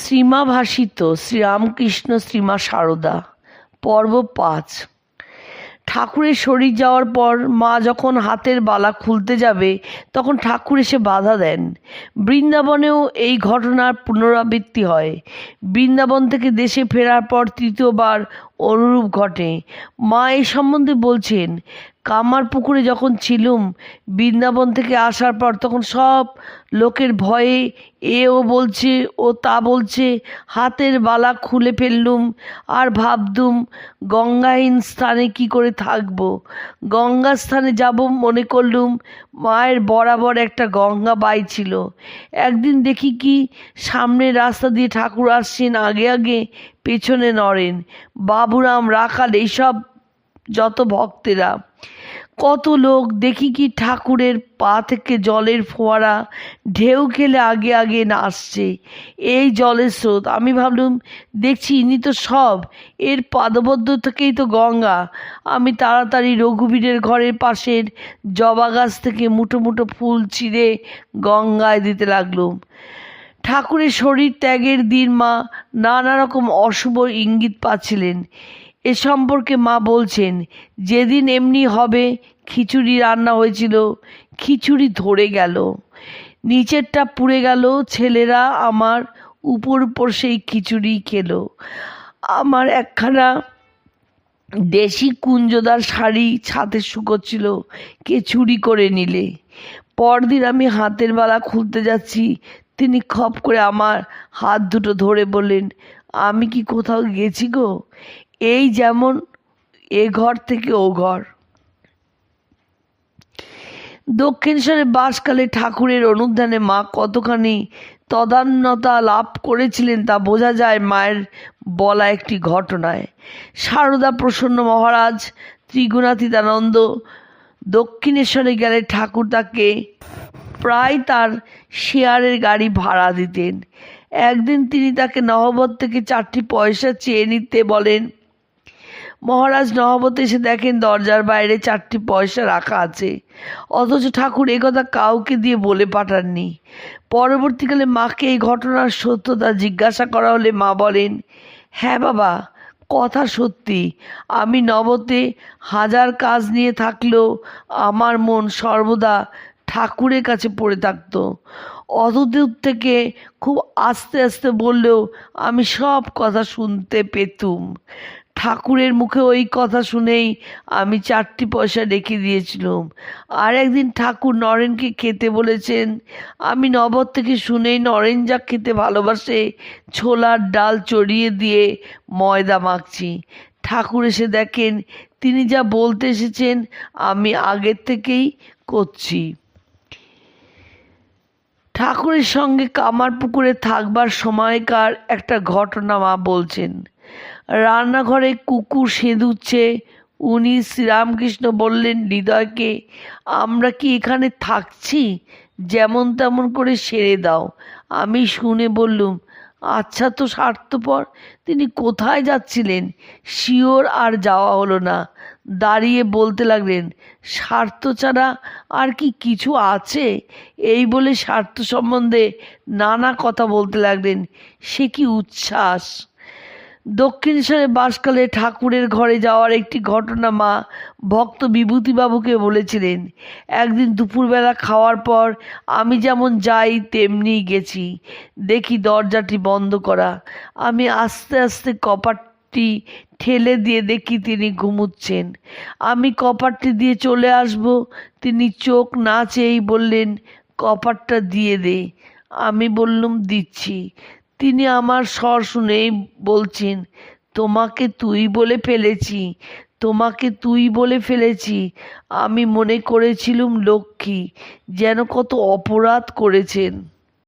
শ্রীমা ভাসিত শ্রীরামকৃষ্ণ শ্রীমা সারদা পর্ব ৫। ঠাকুরের শরীর যাওয়ার পর মা যখন হাতের বালা খুলতে যাবে তখন ঠাকুর এসে বাধা দেন। বৃন্দাবনেও এই ঘটনার পুনরাবৃত্তি হয়। বৃন্দাবন থেকে দেশে ফেরার পর তৃতীয়বার অনুরূপ ঘটে। মা এই সম্বন্ধে বলছেন, কামারপুকুরে যখন ছিলুম, বৃন্দাবন থেকে আসার পর তখন সব লোকের ভয়ে ও বলছে ও তা বলছে, হাতের বালা খুলে ফেললুম আর ভাবতুম গঙ্গাহীন স্থানে কি করে থাকব। গঙ্গা স্থানে যাব মনে করলুম। মায়ের বরাবর একটা গঙ্গা বাই ছিল। একদিন দেখি কি সামনের রাস্তা দিয়ে ঠাকুর আসছেন, আগে আগে পেছনে নরেন, বাবুরাম, রাখাল, এইসব যত ভক্তেরা। কত লোক দেখি কি ঠাকুরের পা থেকে জলের ফোয়ারা ঢেউ খেলে আগে আগে আসছে। এই জলের স্রোত। আমি ভাবলুম, দেখছি ইনি তো সব, এর পাদবদ্ধ থেকেই তো গঙ্গা। আমি তাড়াতাড়ি রঘুবীরের ঘরের পাশের জবা গাছ থেকে মুঠো মুঠো ফুল ছিঁড়ে গঙ্গায় দিতে লাগলুম। ঠাকুরের শরীর ত্যাগের দিন মা নানা রকম অশুভ ইঙ্গিত পাচ্ছিলেন। এ সম্পর্কে মা বলছেন, যেদিন এমনি হবে খিচুড়ি রান্না হয়েছিল, খিচুড়ি ধরে গেল, নিচেরটা পুড়ে গেল, ছেলেরা আমার উপর উপর সেই খিচুড়ি খেলো। আমার একখানা দেশি কুঞ্জদার শাড়ি ছাদে শুকোচ্ছিল, কে চুরি করে নিলে। পরদিন আমি হাতের বালা খুলতে যাচ্ছি, তিনি খপ করে আমার হাত দুটো ধরে বললেন, আমি কি কোথাও গেছি গো? এই যেমন এ ঘর থেকে ও ঘর। দক্ষিণেশ্বরে বাসকালে ঠাকুরের অনুধ্যানে মা কতখানি তদান্যতা লাভ করেছিলেন তা বোঝা যায় মায়ের বলা একটি ঘটনায়। সারদা প্রসন্ন মহারাজ ত্রিগুণাতীতানন্দ দক্ষিণেশ্বরে গেলে ঠাকুর তাকে প্রায় তার শেয়ারের গাড়ি ভাড়া দিতেন। একদিন তিনি তাকে নহবত থেকে 4টি পয়সা চেয়ে নিতে বলেন। মহারাজ নহবতে এসে দেখেন দরজার বাইরে 4টি পয়সা রাখা আছে, অথচ ঠাকুর একথা কাউকে দিয়ে বলে পাঠাননি। পরবর্তীকালে মাকে এই ঘটনার সত্যতা জিজ্ঞাসা করা হলে মা বলেন, হ্যাঁ বাবা, কথা সত্যি। আমি নবতে হাজার কাজ নিয়ে থাকলেও আমার মন সর্বদা ঠাকুরের কাছে পড়ে থাকতো। অতদূর থেকে খুব আস্তে আস্তে বললেও আমি সব কথা শুনতে পেতুম। ঠাকুরের মুখে ওই কথা শুনেই আমি 4টি পয়সা রেখে দিয়েছিলাম। আর একদিন ঠাকুর নরেনকে খেতে বলেছেন। আমি নবদ থেকে শুনেই নরেন যা খেতে ভালোবাসে, ছোলার ডাল চড়িয়ে দিয়ে ময়দা মাখছি। ঠাকুর এসে দেখেন তিনি যা বলতে এসেছেন আমি আগের থেকেই করছি। ঠাকুরের সঙ্গে কামারপুকুরে থাকবার সময়কার একটা ঘটনা মা বলছেন। রান্নাঘরে কুকুর সেঁধুচ্ছে। উনি শ্রীরামকৃষ্ণ বললেন হৃদয়কে, আমরা কি এখানে থাকছি? যেমন তেমন করে সেরে দাও। আমি শুনে বললুম, আচ্ছা তো স্বার্থপর। তিনি কোথায় যাচ্ছিলেন শিওর আর যাওয়া হলো না। দাঁড়িয়ে বলতে লাগলেন, স্বার্থ ছাড়া আর কি কিছু আছে? এই বলে স্বার্থ সম্বন্ধে নানা কথা বলতে লাগলেন। সে কি উচ্ছ্বাস! দক্ষিণেশ্বরে বাসকালে ঠাকুরের ঘরে যাওয়ার একটি ঘটনা মা ভক্ত বিভূতিবাবুকে বলেছিলেন। একদিন দুপুরবেলা খাওয়ার পর আমি যেমন যাই তেমনি গেছি। দেখি দরজাটি বন্ধ করা। আমি আস্তে আস্তে কপাটটি ঠেলে দিয়ে দেখি তিনি ঘুমুচ্ছেন। আমি কপাটটি দিয়ে চলে আসব, তিনি চোখ না চেয়েই বললেন, কপাটটা দিয়ে দে। আমি বললুম, দিচ্ছি। তিনি আমার স্বর শুনেই বলছেন, তোমাকে তুই বলে ফেলেছি, তোমাকে তুই বলে ফেলেছি। আমি মনে করেছিলুম লক্ষ্মী, যেন কত অপরাধ করেছেন।